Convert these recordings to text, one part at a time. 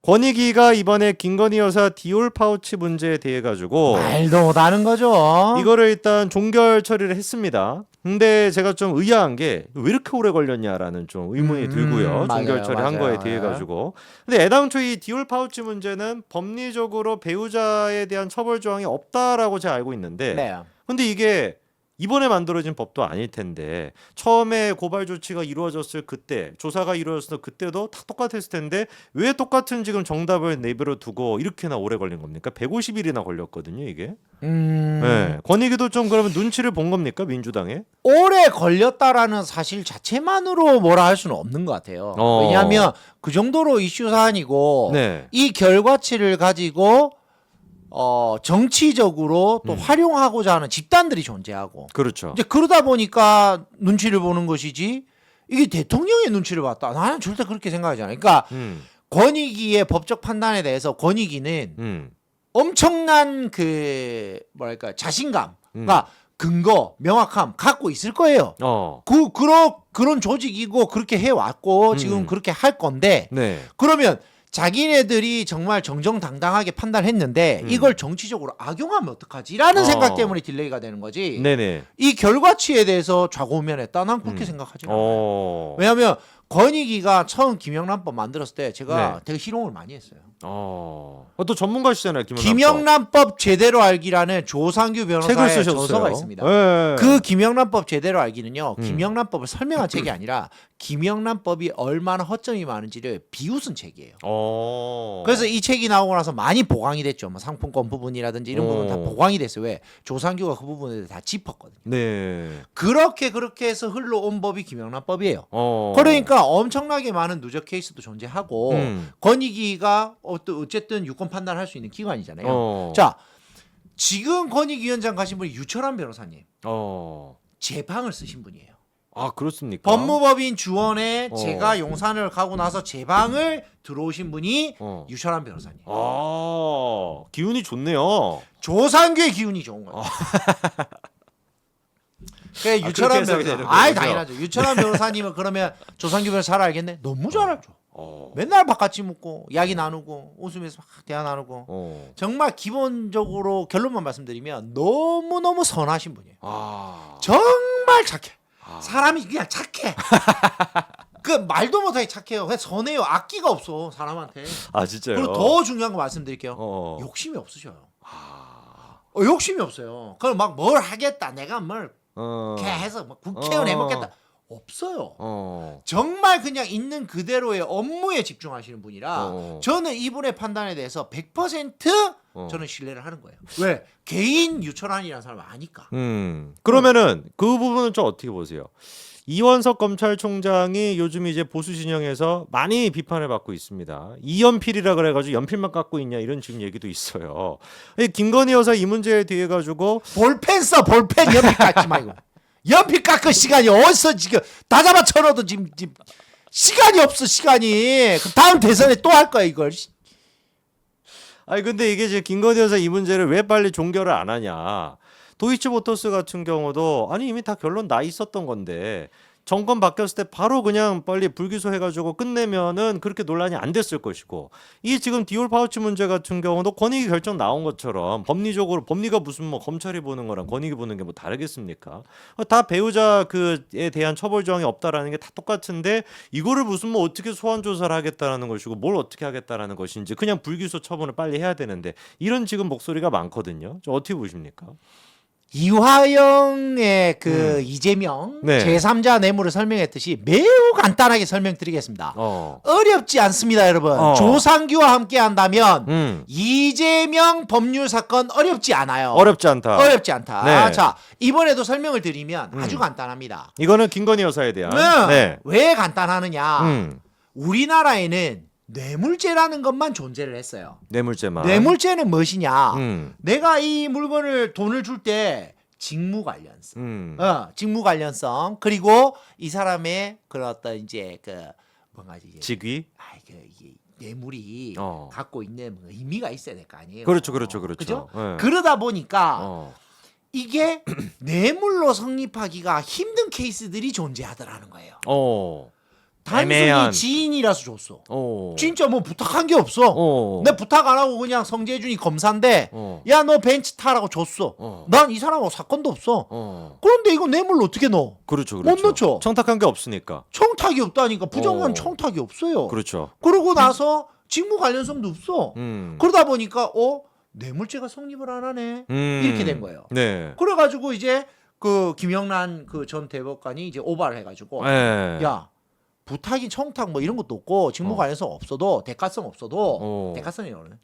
권익위가 이번에 김건희 여사 디올 파우치 문제에 대해 가지고 말도 못하는 거죠. 이거를 일단 종결 처리를 했습니다. 근데 제가 좀 의아한 게 왜 이렇게 오래 걸렸냐라는 좀 의문이 들고요. 종결 맞아요, 처리한 거에 대해 가지고. 근데 애당초 이 디올 파우치 문제는 법리적으로 배우자에 대한 처벌 조항이 없다라고 제가 알고 있는데 네. 근데 이게 이번에 만들어진 법도 아닐 텐데 처음에 고발 조치가 이루어졌을 그때 조사가 이루어졌을 그때도 다 똑같았을 텐데 왜 똑같은 지금 정답을 내버려 두고 이렇게나 오래 걸린 겁니까? 150일이나 걸렸거든요 이게. 네. 권익위도 좀 그러면 눈치를 본 겁니까 민주당에? 오래 걸렸다라는 사실 자체만으로 뭐라 할 수는 없는 것 같아요. 왜냐하면 그 정도로 이슈 사안이고 네. 이 결과치를 가지고 정치적으로 또 활용하고자 하는 집단들이 존재하고 그렇죠. 이제 그러다 보니까 눈치를 보는 것이지 이게 대통령의 눈치를 봤다. 나는 절대 그렇게 생각하지 않아요. 그러니까 권익위의 법적 판단에 대해서 권익위는 엄청난 그 뭐랄까 자신감, 그러니까 근거, 명확함 갖고 있을 거예요. 그런 조직이고 그렇게 해왔고 지금 그렇게 할 건데 네. 그러면 자기네들이 정말 정정당당하게 판단했는데 이걸 정치적으로 악용하면 어떡하지라는 생각 때문에 딜레이가 되는 거지. 네네. 이 결과치에 대해서 좌고우면했다. 난 그렇게 생각하지 않아요. 왜냐하면 권익위가 처음 김영란법 만들었을 때 제가 되게 희롱을 많이 했어요. 또 전문가시잖아요, 김영란법 제대로 알기라는 조상규 변호사의 책을 쓰셨어요. 저서가 있습니다. 네. 그 김영란법 제대로 알기는요. 김영란법을 설명한 책이 아니라 김영란법이 얼마나 허점이 많은지를 비웃은 책이에요. 그래서 이 책이 나오고 나서 많이 보강이 됐죠. 뭐 상품권 부분이라든지 이런 부분 다 보강이 됐어요. 왜? 조상규가 그 부분에 다 짚었거든요. 네. 그렇게 해서 흘러온 법이 김영란법이에요. 그러니까 엄청나게 많은 누적 케이스도 존재하고 권익위가 어쨌든 유권 판단할 수 있는 기관이잖아요. 자, 지금 권익위원장 가신 분이 유철한 변호사님. 제 방을 쓰신 분이에요. 아, 그렇습니까? 법무법인 주원에 제가 용산을 가고 나서 제 방을 들어오신 분이 유철한 변호사님. 기운이 좋네요. 조상규의 기운이 좋은 거예요. 그래 유철한 변호사. 당연하죠. 유철한 변호사님은 그러면 조상규 변호사 잘 알겠네. 너무 잘 알죠. 맨날 바깥이 묵고 이야기 나누고 웃으면서 막 대화 나누고 정말 기본적으로 결론만 말씀드리면 너무너무 선하신 분이에요. 정말 착해. 사람이 그냥 착해. 그 말도 못하게 착해요. 그냥 선해요. 악기가 없어 사람한테. 진짜요? 그리고 더 중요한 거 말씀드릴게요. 욕심이 없으셔요. 욕심이 없어요. 그럼 막 뭘 하겠다. 내가 뭘 이렇게 해서 막 국회의원 해먹겠다. 없어요. 정말 그냥 있는 그대로의 업무에 집중하시는 분이라 저는 이분의 판단에 대해서 100% 저는 신뢰를 하는 거예요. 왜? 개인 유철한이라는 사람을 아니까. 그러면은 그 부분은 좀 어떻게 보세요? 이원석 검찰총장이 요즘 이제 보수 진영에서 많이 비판을 받고 있습니다. 이연필이라 그래가지고 연필만 깎고 있냐 이런 지금 얘기도 있어요. 김건희 여사 이 문제에 대해 가지고 볼펜 써 볼펜 연필 깎지 말고. 연필 깎을 시간이 어디서 지금 다 잡아쳐놓어도 지금 시간이 없어 시간이. 그럼 다음 대선에 또 할 거야 이걸. 근데 이게 지금 김건희 여사 이 문제를 왜 빨리 종결을 안 하냐. 도이치모터스 같은 경우도 이미 다 결론 나 있었던 건데 정권 바뀌었을 때 바로 그냥 빨리 불기소 해가지고 끝내면은 그렇게 논란이 안 됐을 것이고 이 지금 디올 파우치 문제 같은 경우도 권익위 결정 나온 것처럼 법리적으로 법리가 무슨 뭐 검찰이 보는 거랑 권익위 보는 게 뭐 다르겠습니까? 다 배우자 그에 대한 처벌 조항이 없다라는 게 다 똑같은데 이거를 무슨 뭐 어떻게 소환 조사를 하겠다라는 것이고 뭘 어떻게 하겠다라는 것인지 그냥 불기소 처분을 빨리 해야 되는데 이런 지금 목소리가 많거든요. 좀 어떻게 보십니까? 이화영의 그 이재명 제3자 뇌물을 설명했듯이 매우 간단하게 설명드리겠습니다. 어렵지 않습니다, 여러분. 조상규와 함께 한다면 이재명 법률 사건 어렵지 않아요. 어렵지 않다. 어렵지 않다. 네. 자, 이번에도 설명을 드리면 아주 간단합니다. 이거는 김건희 여사에 대한. 왜 간단하느냐? 우리나라에는 뇌물죄라는 것만 존재를 했어요. 뇌물죄만. 뇌물죄는 무엇이냐? 내가 이 물건을 돈을 줄 때 직무 관련성, 직무 관련성 그리고 이 사람의 그런 어떤 이제 그 뭔가 이제 직위, 이게 뇌물이 갖고 있는 의미가 있어야 될 거 아니에요. 그렇죠. 그죠? 그러다 보니까 이게 뇌물로 성립하기가 힘든 케이스들이 존재하더라는 거예요. 단순히 애매한. 지인이라서 줬어. 어. 진짜 뭐 부탁한 게 없어. 어. 내 부탁 안 하고 그냥 성재준이 검사인데 어. 야 너 벤치 타라고 줬어. 어. 난 이 사람하고 사건도 없어. 어. 그런데 이거 뇌물 어떻게 넣어? 그렇죠. 못 그렇죠. 넣죠. 청탁한 게 없으니까. 청탁이 없다니까. 부정한 어. 청탁이 없어요. 그렇죠. 그러고 나서 직무 관련성도 없어. 그러다 보니까 뇌물죄가 성립을 안 하네. 이렇게 된 거예요. 네. 그래가지고 이제 그 김영란 그 전 대법관이 이제 오바를 해가지고 네. 야 부탁이 청탁 뭐 이런 것도 없고 직무 관련성 없어도 대가성 없어도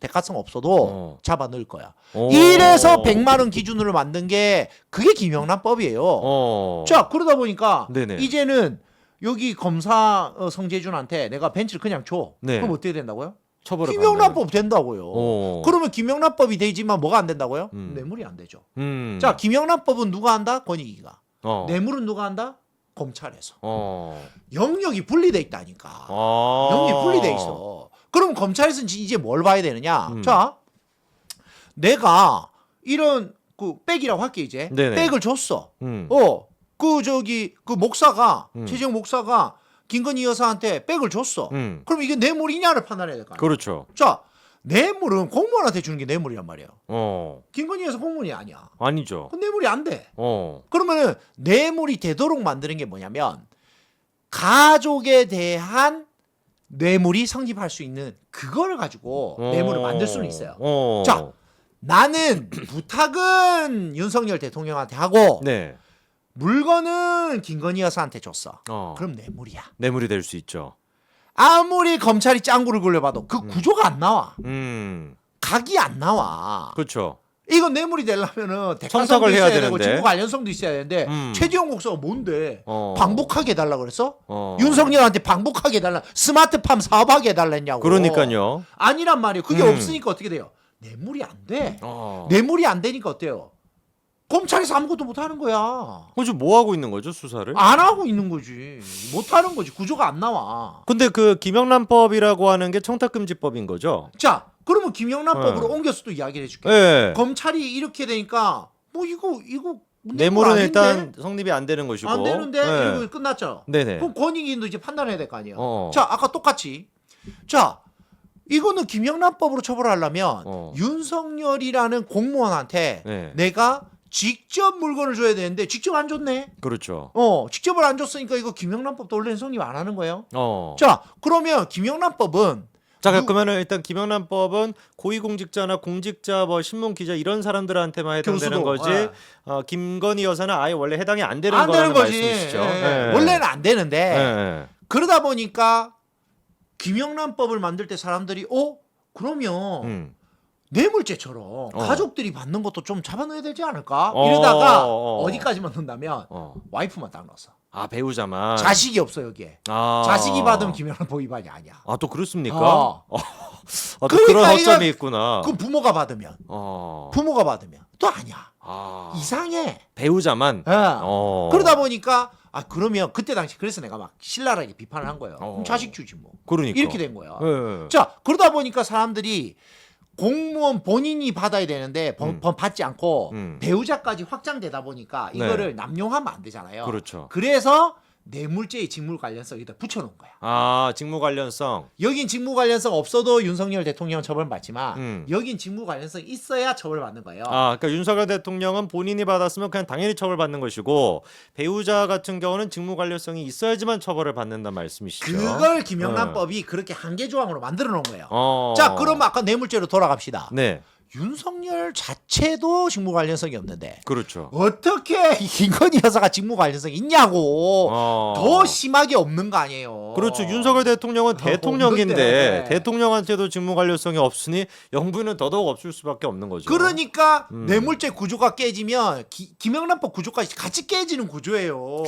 대가성 없어도 잡아 넣을 거야. 이래서 100만 원 기준으로 만든 게 그게 김영란법이에요. 자 그러다 보니까 네네. 이제는 여기 검사 성재준한테 내가 벤치를 그냥 줘. 네. 그럼 어떻게 된다고요? 처벌을 김영란법 된다고요. 오. 그러면 김영란법이 되지만 뭐가 안 된다고요? 뇌물이 안 되죠. 자 김영란법은 누가 한다? 권익위가. 뇌물은 누가 한다? 검찰에서. 영역이 분리돼 있다니까. 영역이 분리돼 있어. 그럼 검찰에서는 이제 뭘 봐야 되느냐? 자 내가 이런 그 백이라고 할게 이제. 네네. 백을 줬어. 그 목사가 최재형 목사가 김건희 여사한테 백을 줬어. 그럼 이게 뇌물이냐를 판단해야 될 거 아니야. 그렇죠. 자, 뇌물은 공무원한테 주는 게 뇌물이란 말이에요. 김건희 여사 공무원이 아니야. 아니죠. 그 뇌물이 안 돼. 그러면은 뇌물이 되도록 만드는 게 뭐냐면 가족에 대한 뇌물이 성립할 수 있는 그거를 가지고 뇌물을 만들 수는 있어요. 자, 나는 부탁은 윤석열 대통령한테 하고 네. 물건은 김건희 여사한테 줬어. 그럼 뇌물이야. 뇌물이 될 수 있죠. 아무리 검찰이 짱구를 굴려봐도 그 구조가 안 나와. 음. 각이 안 나와. 그렇죠. 이건 뇌물이 되려면은 대가성도 청탁을 해야 있어야 되고 되는데. 직무 관련성도 있어야 되는데 최재형 목사가 뭔데 방북하게 해달라 그랬어? 어. 윤석열한테 방북하게 해달라 스마트팜 사업하게 해달라 했냐고. 그러니까요. 아니란 말이에요. 그게 없으니까 어떻게 돼요? 뇌물이 안 돼. 뇌물이 안 되니까 어때요? 검찰에서 아무것도 못하는 거야. 지금 뭐 하고 있는 거죠, 수사를? 안 하고 있는 거지. 못하는 거지. 구조가 안 나와. 근데 그 김영란법이라고 하는 게 청탁금지법인 거죠? 자, 그러면 김영란법으로 옮겨서 또 이야기를 해줄게. 네. 검찰이 이렇게 되니까 뭐 이거 뇌물은 아닌데? 일단 성립이 안 되는 것이고. 안 되는데 네. 이러고 끝났죠. 네네. 그럼 권익위도 이제 판단해야 될 거 아니에요. 자, 아까 똑같이. 자, 이거는 김영란법으로 처벌하려면 윤석열이라는 공무원한테 네. 내가 직접 물건을 줘야 되는데 직접 안 줬네. 그렇죠. 직접을 안 줬으니까 이거 김영란법도 원래는 성립 안 하는 거예요. 어. 자, 그러면 김영란법은 자, 그러면은 일단 김영란법은 고위공직자나 공직자, 뭐 신문 기자 이런 사람들한테만 해당되는 교수도, 거지. 예. 김건희 여사는 아예 원래 해당이 안 되는 안 거라는 되는 거지. 말씀이시죠. 예. 네. 원래는 안 되는데 네. 그러다 보니까 김영란법을 만들 때 사람들이 그러면 뇌물죄처럼 가족들이 받는 것도 좀 잡아넣어야 되지 않을까? 이러다가 어디까지만 넣는다면 와이프만 딱 넣었어. 아, 배우자만. 자식이 없어 여기에. 자식이 받으면 김영란법 위반이 아니야. 아, 또 그렇습니까? 어. 또 그러니까 그런 이거- 허점이 있구나. 그럼 부모가 받으면 또 아니야. 이상해. 배우자만. 예. 그러다 보니까 그러면 그때 당시 그래서 내가 막 신랄하게 비판을 한 거예요. 그럼 자식 주지 뭐. 그러니까. 이렇게 된 거야. 네. 자, 그러다 보니까 사람들이 공무원 본인이 받아야 되는데 받지 않고 배우자까지 확장되다 보니까 이거를 남용하면 안 되잖아요. 그렇죠. 그래서 뇌물죄의 직무 관련성에다 붙여놓은 거야. 아, 직무 관련성. 여긴 직무 관련성 없어도 윤석열 대통령은 처벌받지만 여긴 직무 관련성이 있어야 처벌받는 거예요. 아, 그러니까 윤석열 대통령은 본인이 받았으면 그냥 당연히 처벌받는 것이고 배우자 같은 경우는 직무 관련성이 있어야지만 처벌을 받는다는 말씀이시죠. 그걸 김영란법이 그렇게 한계 조항으로 만들어 놓은 거예요. 어. 자, 그럼 아까 뇌물죄로 돌아갑시다. 네. 윤석열 자체도 직무 관련성이 없는데 그렇죠. 어떻게 김건희 여사가 직무 관련성이 있냐고. 더 심하게 없는 거 아니에요. 그렇죠. 윤석열 대통령은 대통령인데 없는데. 대통령한테도 직무 관련성이 없으니 영부인은 더더욱 없을 수밖에 없는 거죠. 그러니까 뇌물죄 구조가 깨지면 김영란법 구조까지 같이 깨지는 구조예요.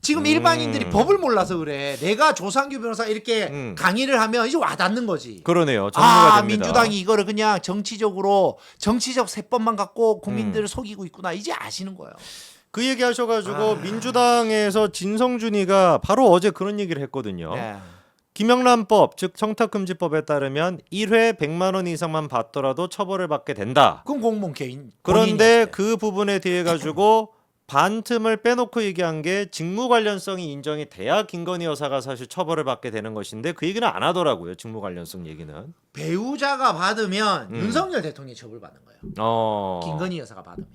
지금 일반인들이 법을 몰라서 그래. 내가 조상규 변호사 이렇게 강의를 하면 이제 와닿는 거지. 그러네요. 정리가 됩니다. 민주당이 이거를 그냥 정치적 세법만 갖고 국민들을 속이고 있구나. 이제 아시는 거예요. 그 얘기 하셔가지고 민주당에서 진성준이가 바로 어제 그런 얘기를 했거든요. 네. 김영란법 즉 청탁금지법에 따르면 1회 100만 원 이상만 받더라도 처벌을 받게 된다. 그럼 공무원 개인. 그런데 본인이 그 부분에 대해 가지고 반 틈을 빼놓고 얘기한 게 직무 관련성이 인정이 돼야 김건희 여사가 사실 처벌을 받게 되는 것인데 그 얘기는 안 하더라고요. 직무 관련성 얘기는. 배우자가 받으면 윤석열 대통령이 처벌받는 거예요. 김건희 여사가 받으면.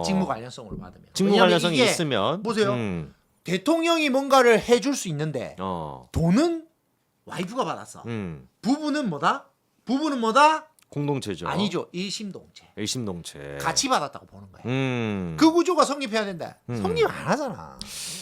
직무 관련성으로 받으면. 직무 관련성이 있으면. 보세요. 대통령이 뭔가를 해줄 수 있는데 돈은 와이프가 받았어. 부부는 뭐다? 공동체죠. 아니죠. 일심동체. 일심동체. 같이 받았다고 보는 거예요. 그 구조가 성립해야 된다. 성립 안 하잖아.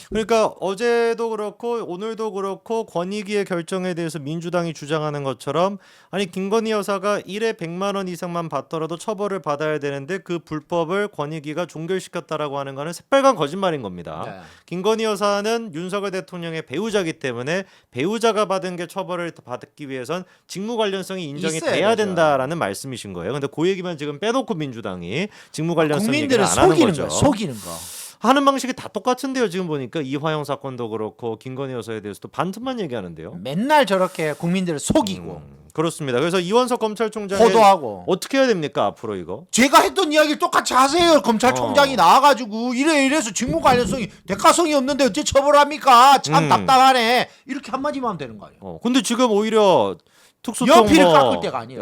그러니까 어제도 그렇고 오늘도 그렇고 권익위의 결정에 대해서 민주당이 주장하는 것처럼 아니 김건희 여사가 1회 100만 원 이상만 받더라도 처벌을 받아야 되는데 그 불법을 권익위가 종결시켰다라고 하는 거는 새빨간 거짓말인 겁니다. 네. 김건희 여사는 윤석열 대통령의 배우자이기 때문에 배우자가 받은 게 처벌을 받기 위해선 직무 관련성이 인정이 돼야 된다라는 말씀이신 거예요. 근데 그 얘기만 지금 빼놓고 민주당이 직무 관련성 얘기를 안 하는 거죠. 속이는 거. 하는 방식이 다 똑같은데요. 지금 보니까 이화영 사건도 그렇고 김건희 여사에 대해서도 반틈만 얘기하는데요. 맨날 저렇게 국민들을 속이고 그렇습니다. 그래서 이원석 검찰총장이 호도하고 어떻게 해야 됩니까 앞으로 이거? 제가 했던 이야기를 똑같이 하세요. 검찰총장이 나와가지고 이래서 직무 관련성이 대가성이 없는데 어째 처벌합니까? 참 답답하네. 이렇게 한마디만 하면 되는 거예요. 근데 지금 오히려 특수통 연필을 깎을 때가 아니에요.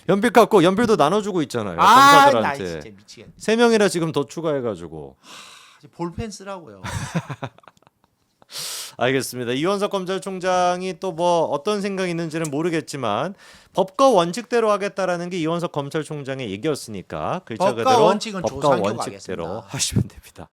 연필 깎고 연필도 나눠주고 있잖아요. 나 검사들한테. 진짜 미치겠네. 3명이나 지금 더 추가해가지고. 볼펜 쓰라고요. 알겠습니다. 이원석 검찰총장이 또 뭐 어떤 생각이 있는지는 모르겠지만 법과 원칙대로 하겠다라는 게 이원석 검찰총장의 얘기였으니까 글자 법과 그대로 원칙은 법과 조상교가 원칙대로 하겠습니다. 하시면 됩니다.